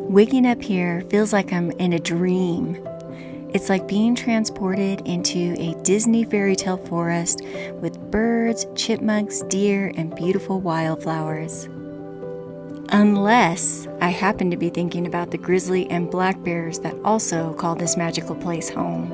Waking up here feels like I'm in a dream. It's like being transported into a Disney fairy tale forest with birds, chipmunks, deer, and beautiful wildflowers. Unless I happen to be thinking about the grizzly and black bears that also call this magical place home.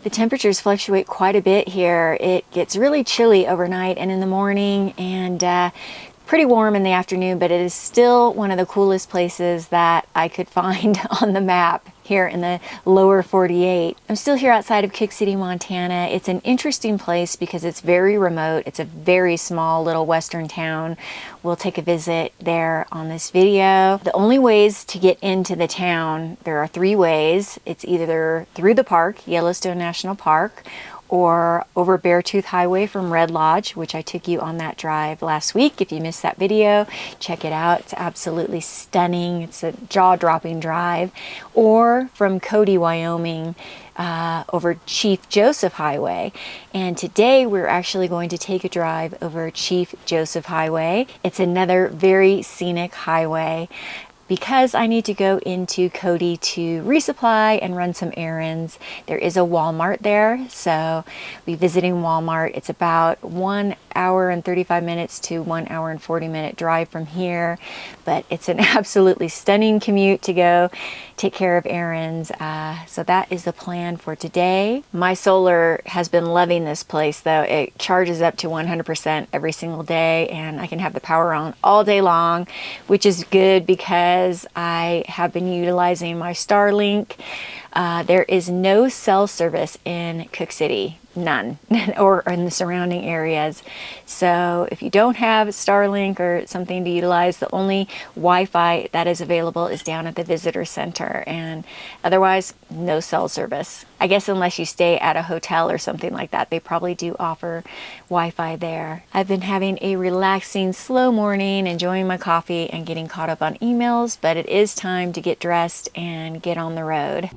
The temperatures fluctuate quite a bit here. It gets really chilly overnight and in the morning, and pretty warm in the afternoon, but it is still one of the coolest places that I could find on the map here in the lower 48. I'm still here outside of Cooke City, Montana. It's an interesting place because it's very remote. It's a very small little western town. We'll take a visit there on this video. The only ways to get into the town, there are 3 ways. It's either through the park, Yellowstone National Park, or over Beartooth Highway from Red Lodge, which I took you on that drive last week. If you missed that video, check it out. It's absolutely stunning. It's a jaw-dropping drive. Or from Cody, Wyoming, over Chief Joseph Highway. And today we're actually going to take a drive over Chief Joseph Highway. It's another very scenic highway. Because I need to go into Cody to resupply and run some errands. There is a Walmart there, so I'll be visiting Walmart. It's about 1 hour and 35 minutes to 1 hour and 40 minute drive from here, but it's an absolutely stunning commute to go take care of errands. So that is the plan for today. My solar has been loving this place though. It charges up to 100% every single day, and I can have the power on all day long, which is good because I have been utilizing my Starlink. There is no cell service in Cooke City, none, or in the surrounding areas. So if you don't have Starlink or something to utilize, the only Wi-Fi that is available is down at the visitor center, and otherwise no cell service. I guess unless you stay at a hotel or something like that, they probably do offer Wi-Fi there. I've been having a relaxing, slow morning, enjoying my coffee and getting caught up on emails, but it is time to get dressed and get on the road.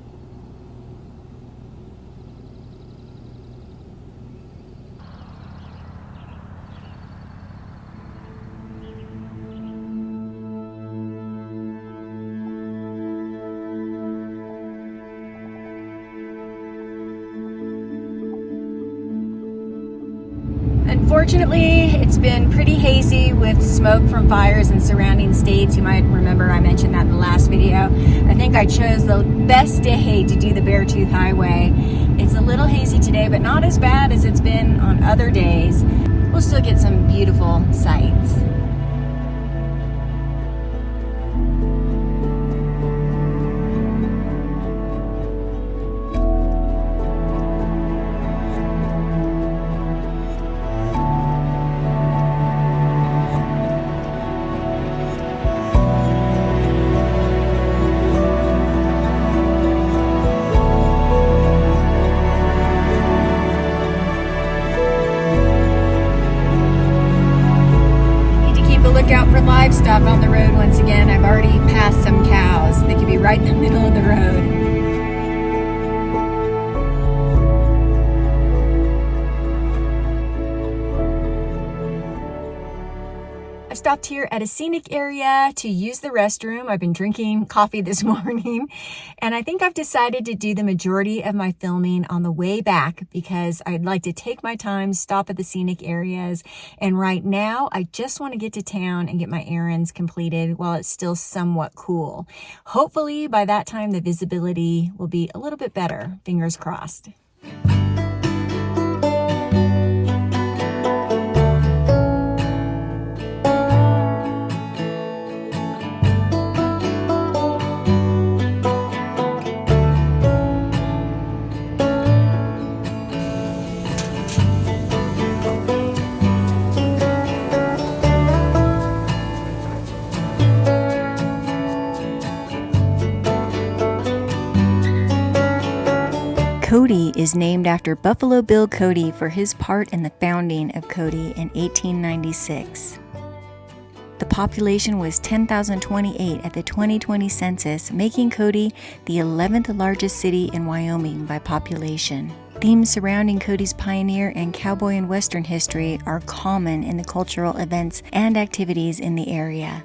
Unfortunately, it's been pretty hazy with smoke from fires in surrounding states. You might remember I mentioned that in the last video. I think I chose the best day to do the Beartooth Highway. It's a little hazy today, but not as bad as it's been on other days. We'll still get some beautiful sights. Livestock on the road once again. I've already passed some cows. They could be right in the middle of the road. I stopped here at a scenic area to use the restroom. I've been drinking coffee this morning, and I think I've decided to do the majority of my filming on the way back because I'd like to take my time, stop at the scenic areas, and right now I just want to get to town and get my errands completed while it's still somewhat cool. Hopefully by that time the visibility will be a little bit better, fingers crossed. is named after Buffalo Bill Cody for his part in the founding of Cody in 1896. The population was 10,028 at the 2020 census, making Cody the 11th largest city in Wyoming by population. Themes surrounding Cody's pioneer and cowboy and western history are common in the cultural events and activities in the area.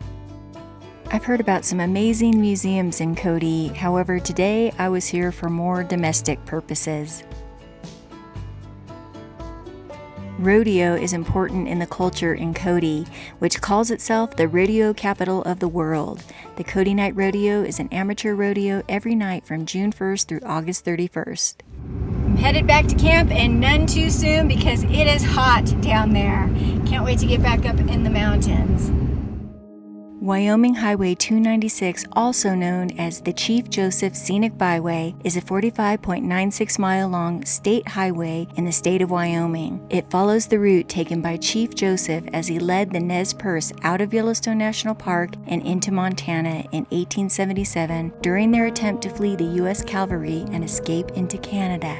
I've heard about some amazing museums in Cody, however today I was here for more domestic purposes. Rodeo is important in the culture in Cody, which calls itself the rodeo capital of the world. The Cody Night Rodeo is an amateur rodeo every night from June 1st through August 31st. I'm headed back to camp, and none too soon because it is hot down there. Can't wait to get back up in the mountains. Wyoming Highway 296, also known as the Chief Joseph Scenic Byway, is a 45.96 mile long state highway in the state of Wyoming. It follows the route taken by Chief Joseph as he led the Nez Perce out of Yellowstone National Park and into Montana in 1877 during their attempt to flee the U.S. cavalry and escape into Canada.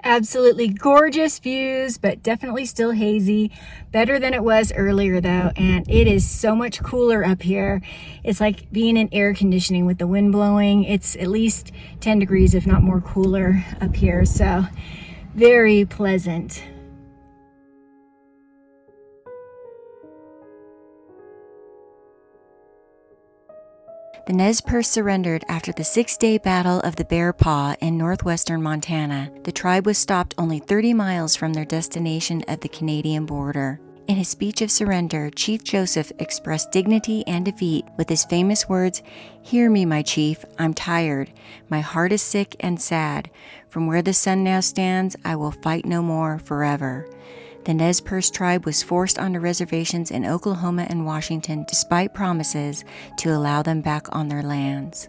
Absolutely gorgeous views, but definitely still hazy. Better than it was earlier though, and it is so much cooler up here. It's like being in air conditioning with the wind blowing. It's at least 10 degrees, if not more, cooler up here, so very pleasant. The Nez Perce surrendered after the 6-day Battle of the Bear Paw in northwestern Montana. The tribe was stopped only 30 miles from their destination at the Canadian border. In his speech of surrender, Chief Joseph expressed dignity and defeat with his famous words, "Hear me, my chief, I'm tired. My heart is sick and sad. From where the sun now stands, I will fight no more forever." The Nez Perce tribe was forced onto reservations in Oklahoma and Washington despite promises to allow them back on their lands.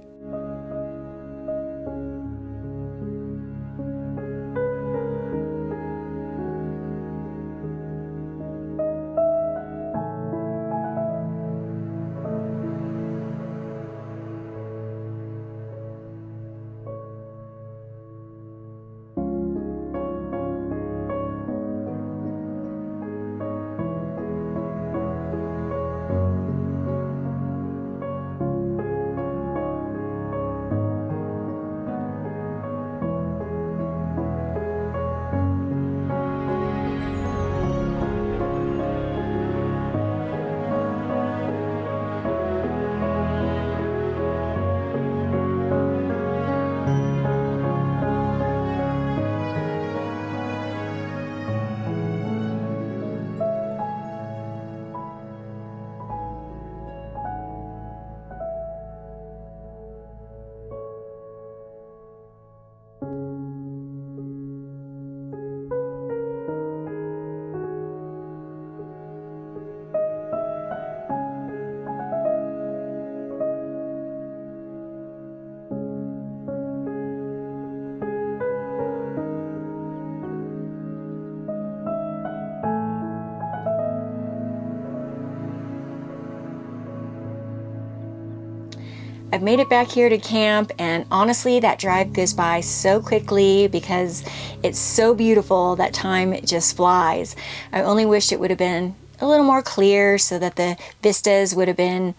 I've made it back here to camp, and honestly that drive goes by so quickly because it's so beautiful that time just flies. I only wished it would have been a little more clear so that the vistas would have been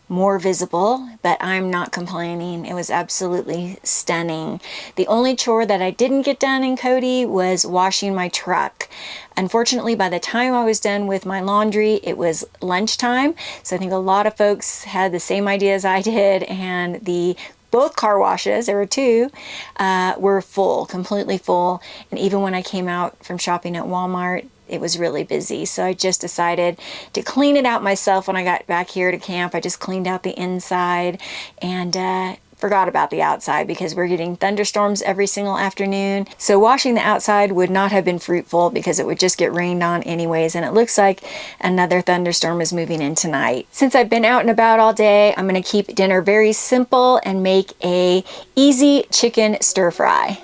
more visible, but I'm not complaining. It was absolutely stunning. The only chore that I didn't get done in Cody was washing my truck. Unfortunately, by the time I was done with my laundry, it was lunchtime. So I think a lot of folks had the same idea as I did, and both car washes, there were two, were full, completely full. And even when I came out from shopping at Walmart, it was really busy. So I just decided to clean it out myself when I got back here to camp. I just cleaned out the inside and forgot about the outside because we're getting thunderstorms every single afternoon. So washing the outside would not have been fruitful because it would just get rained on anyways. And it looks like another thunderstorm is moving in tonight. Since I've been out and about all day, I'm going to keep dinner very simple and make a easy chicken stir fry.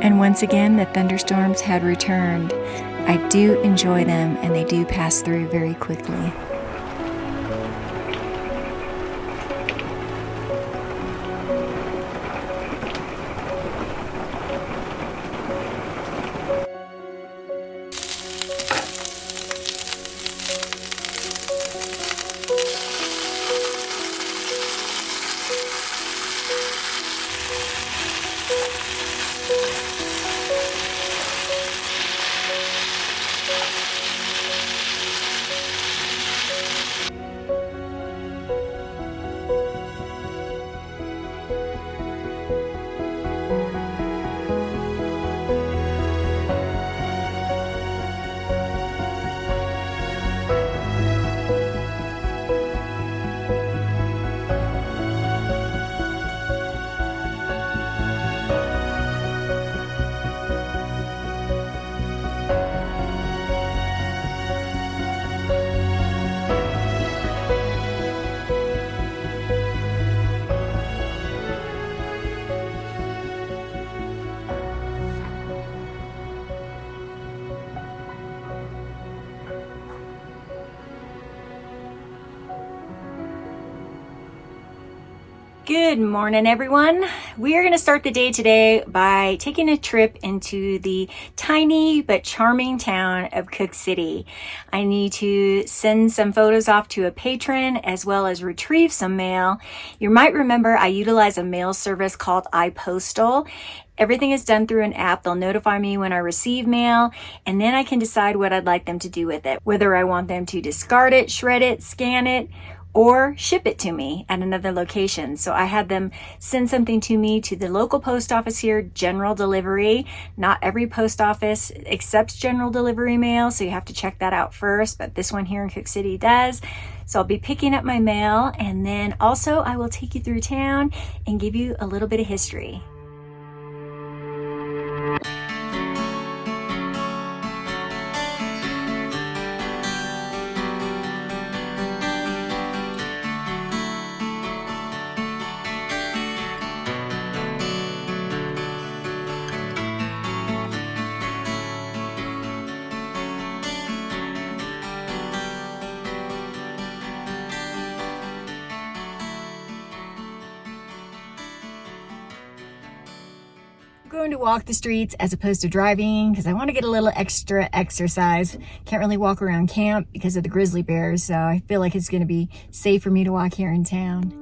And once again, the thunderstorms had returned. I do enjoy them, and they do pass through very quickly. Good morning, everyone. We are going to start the day today by taking a trip into the tiny but charming town of Cooke City. I need to send some photos off to a patron as well as retrieve some mail. You might remember I utilize a mail service called iPostal. Everything is done through an app. They'll notify me when I receive mail, and then I can decide what I'd like them to do with it, whether I want them to discard it, shred it, scan it, or ship it to me at another location. So I had them send something to me to the local post office here, general delivery. Not every post office accepts general delivery mail, so you have to check that out first, but this one here in Cooke City does. So I'll be picking up my mail, and then also I will take you through town and give you a little bit of history. Going to walk the streets as opposed to driving because I want to get a little extra exercise. Can't really walk around camp because of the grizzly bears, so I feel like it's going to be safe for me to walk here in town.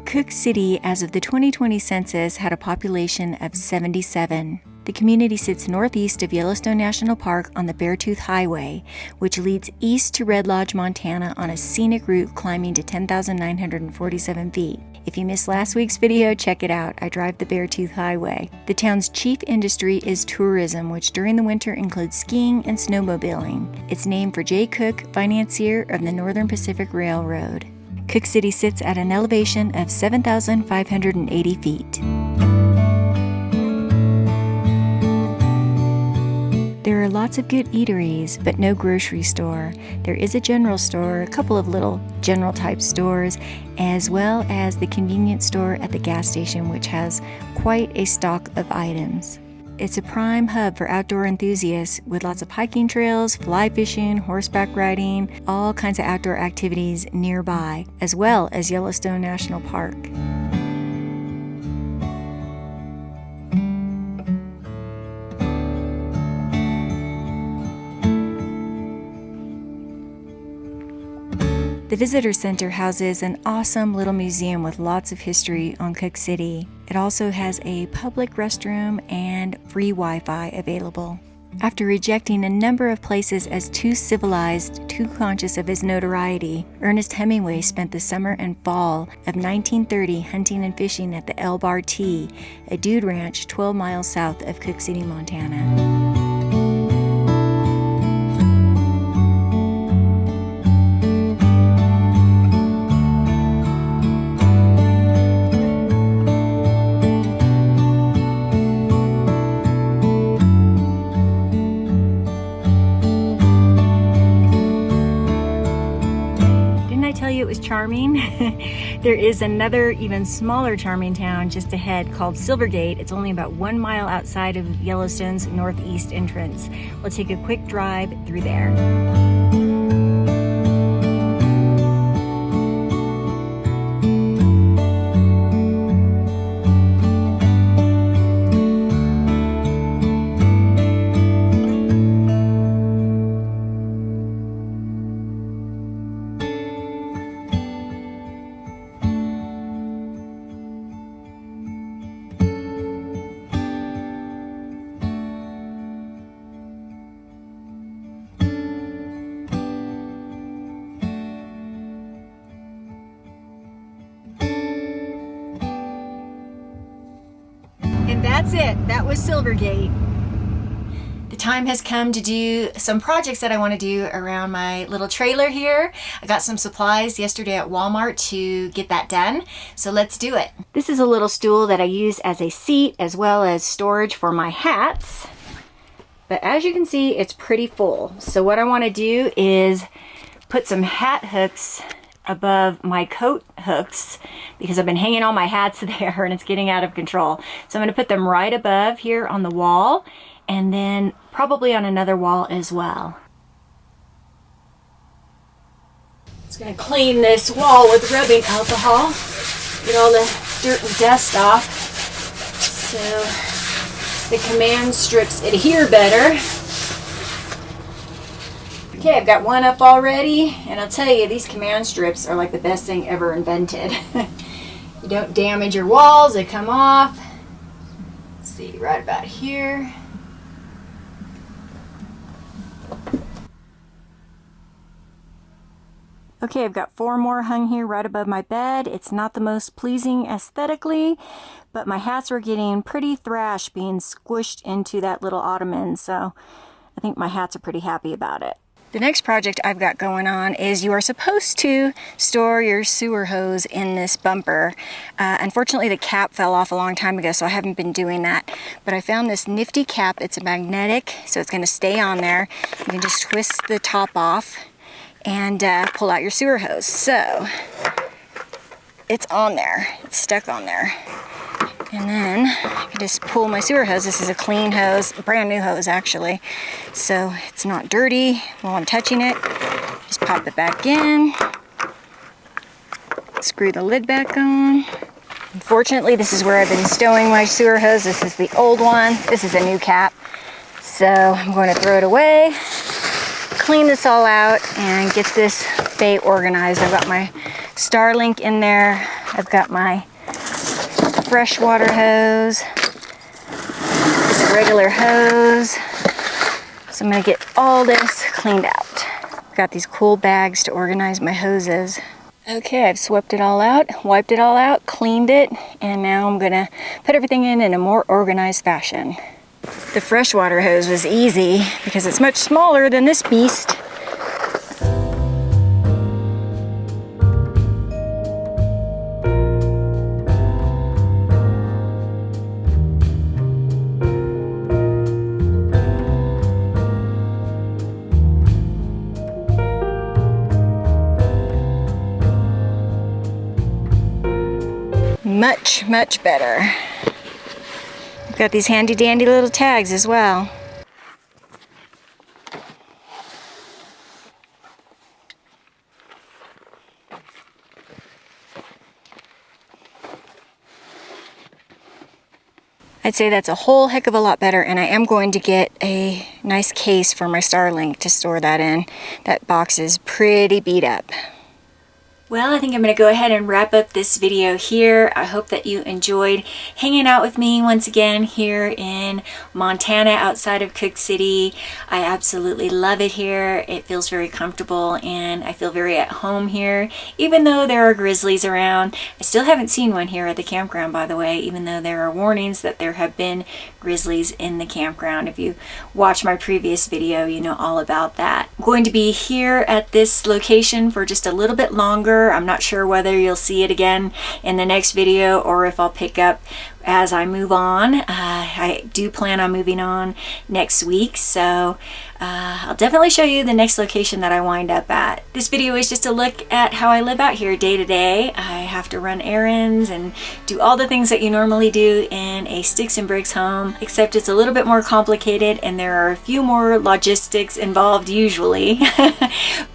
Cooke City, as of the 2020 census, had a population of 77. The community sits northeast of Yellowstone National Park on the Beartooth Highway, which leads east to Red Lodge, Montana on a scenic route climbing to 10,947 feet. If you missed last week's video, check it out. I drive the Beartooth Highway. The town's chief industry is tourism, which during the winter includes skiing and snowmobiling. It's named for J. Cooke, financier of the Northern Pacific Railroad. Cooke City sits at an elevation of 7,580 feet. There are lots of good eateries, but no grocery store. There is a general store, a couple of little general type stores, as well as the convenience store at the gas station, which has quite a stock of items. It's a prime hub for outdoor enthusiasts with lots of hiking trails, fly fishing, horseback riding, all kinds of outdoor activities nearby, as well as Yellowstone National Park. The Visitor Center houses an awesome little museum with lots of history on Cooke City. It also has a public restroom and free Wi-Fi available. After rejecting a number of places as too civilized, too conscious of his notoriety, Ernest Hemingway spent the summer and fall of 1930 hunting and fishing at the El Bar T, a dude ranch 12 miles south of Cooke City, Montana. It was charming. There is another even smaller charming town just ahead called Silvergate. It's only about 1 mile outside of Yellowstone's northeast entrance. We'll take a quick drive through there. And that's it. That was Silvergate. The time has come to do some projects that I want to do around my little trailer here. I got some supplies yesterday at Walmart to get that done, so let's do it. This is a little stool that I use as a seat as well as storage for my hats. But as you can see, it's pretty full. So what I want to do is put some hat hooks above my coat hooks because I've been hanging all my hats there and it's getting out of control. So I'm going to put them right above here on the wall and then probably on another wall as well. Just going to clean this wall with rubbing alcohol, get all the dirt and dust off so the command strips adhere better. Okay, I've got one up already, and I'll tell you, these command strips are like the best thing ever invented. You don't damage your walls, they come off. Let's see, right about here. Okay, I've got 4 more hung here right above my bed. It's not the most pleasing aesthetically, but my hats were getting pretty thrashed being squished into that little ottoman, so I think my hats are pretty happy about it. The next project I've got going on is you are supposed to store your sewer hose in this bumper. Unfortunately, the cap fell off a long time ago, so I haven't been doing that. But I found this nifty cap. It's a magnetic, so it's going to stay on there. You can just twist the top off and pull out your sewer hose. So it's on there. It's stuck on there. And then I can just pull my sewer hose. This is a clean hose, brand new hose actually. So it's not dirty while I'm touching it. Just pop it back in. Screw the lid back on. Unfortunately, this is where I've been stowing my sewer hose. This is the old one. This is a new cap. So I'm going to throw it away, clean this all out, and get this bay organized. I've got my Starlink in there. I've got my freshwater hose. This is a regular hose. So I'm going to get all this cleaned out. I've got these cool bags to organize my hoses. Okay, I've swept it all out, wiped it all out, cleaned it, and now I'm going to put everything in a more organized fashion. The freshwater hose was easy because it's much smaller than this beast. Much better. I've got these handy dandy little tags as well. I'd say that's a whole heck of a lot better, and I am going to get a nice case for my Starlink to store that in. That box is pretty beat up. Well, I think I'm going to go ahead and wrap up this video here. I hope that you enjoyed hanging out with me once again here in Montana outside of Cooke City. I absolutely love it here. It feels very comfortable and I feel very at home here, even though there are grizzlies around. I still haven't seen one here at the campground, by the way, even though there are warnings that there have been grizzlies in the campground. If you watch my previous video, you know all about that. I'm going to be here at this location for just a little bit longer. I'm not sure whether you'll see it again in the next video or if I'll pick up as I move on. I do plan on moving on next week, so I'll definitely show you the next location that I wind up at. This video is just a look at how I live out here day to day. I have to run errands and do all the things that you normally do in a sticks and bricks home, except it's a little bit more complicated and there are a few more logistics involved usually.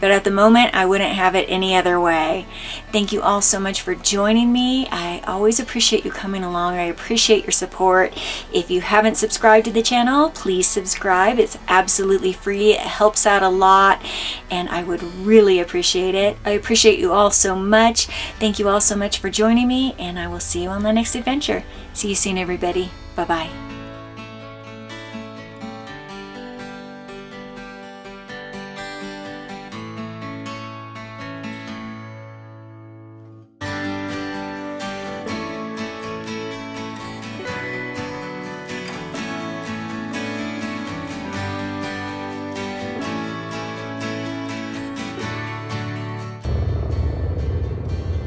But at the moment I wouldn't have it any other way. Thank you all so much for joining me. I always appreciate you coming along. I appreciate your support. If you haven't subscribed to the channel, please subscribe. It's absolutely free. It helps out a lot and I would really appreciate it. I appreciate you all so much. Thank you all so much for joining me, and I will see you on the next adventure. See you soon, everybody. Bye-bye.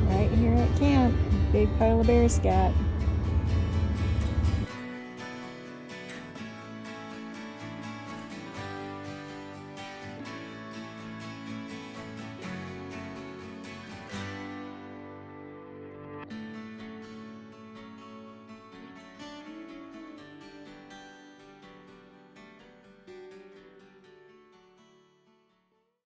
Right here at camp, big pile of bear scat.